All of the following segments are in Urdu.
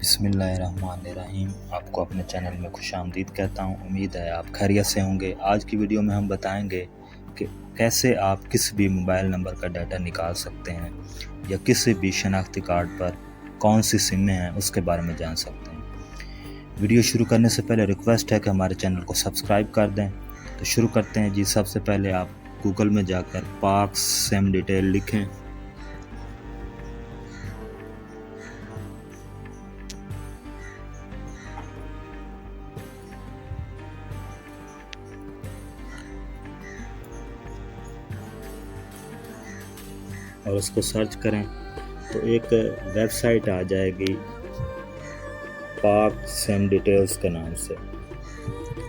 بسم اللہ الرحمن الرحیم۔ آپ کو اپنے چینل میں خوش آمدید کہتا ہوں۔ امید ہے آپ خیریت سے ہوں گے۔ آج کی ویڈیو میں ہم بتائیں گے کہ کیسے آپ کسی بھی موبائل نمبر کا ڈیٹا نکال سکتے ہیں یا کسی بھی شناختی کارڈ پر کون سی سمیں ہیں اس کے بارے میں جان سکتے ہیں۔ ویڈیو شروع کرنے سے پہلے ریکویسٹ ہے کہ ہمارے چینل کو سبسکرائب کر دیں۔ تو شروع کرتے ہیں جی۔ سب سے پہلے آپ گوگل میں جا کر پاک سم ڈیٹیل لکھیں۔ اور اس کو سرچ کریں تو ایک ویب سائٹ آ جائے گی پاک سم ڈیٹیلز کے نام سے۔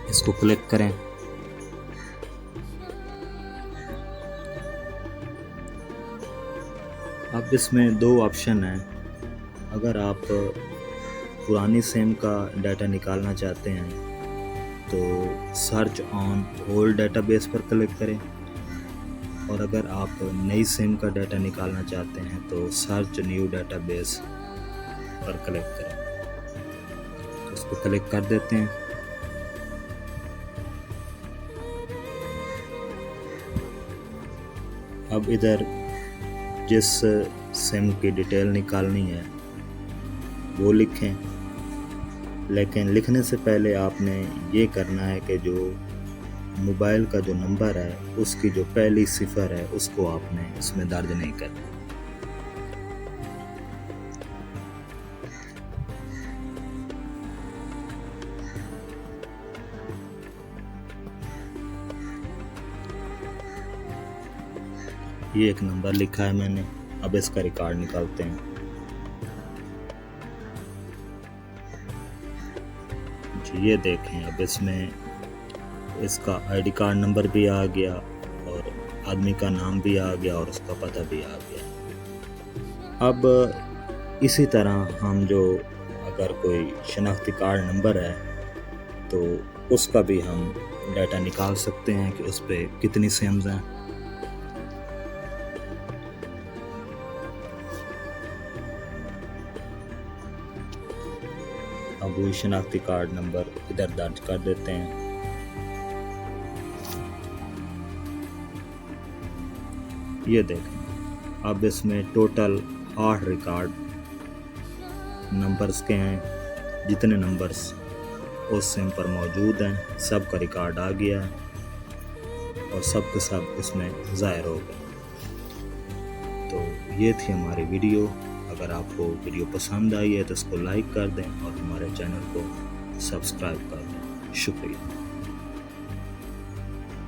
اس کو کلک کریں۔ اب اس میں دو آپشن ہیں۔ اگر آپ پرانی سم کا ڈیٹا نکالنا چاہتے ہیں تو سرچ آن اولڈ ڈیٹا بیس پر کلک کریں، اور اگر آپ نئی سم کا ڈیٹا نکالنا چاہتے ہیں تو سرچ نیو ڈیٹا بیس پر کلک کریں۔ اس کو کلک کر دیتے ہیں۔ اب ادھر جس سم کی ڈیٹیل نکالنی ہے وہ لکھیں، لیکن لکھنے سے پہلے آپ نے یہ کرنا ہے کہ جو موبائل کا جو نمبر ہے اس کی جو پہلی صفر ہے اس کو آپ نے اس میں درج نہیں کرنا۔ یہ ایک نمبر لکھا ہے میں نے۔ اب اس کا ریکارڈ نکالتے ہیں جی۔ یہ دیکھیں، اب اس میں اس کا آئی ڈی کارڈ نمبر بھی آ گیا اور آدمی کا نام بھی آ گیا اور اس کا پتہ بھی آ گیا۔ اب اسی طرح ہم جو اگر کوئی شناختی کارڈ نمبر ہے تو اس کا بھی ہم ڈیٹا نکال سکتے ہیں کہ اس پہ کتنی سمز ہیں۔ اب وہی شناختی کارڈ نمبر ادھر درج کر دیتے ہیں۔ یہ دیکھیں، اب اس میں ٹوٹل 8 ریکارڈ نمبرز کے ہیں۔ جتنے نمبرز اس سم پر موجود ہیں سب کا ریکارڈ آ گیا ہے اور سب کے سب اس میں ظاہر ہو گئے۔ تو یہ تھی ہماری ویڈیو۔ اگر آپ کو ویڈیو پسند آئی ہے تو اس کو لائک کر دیں اور ہمارے چینل کو سبسکرائب کر دیں۔ شکریہ۔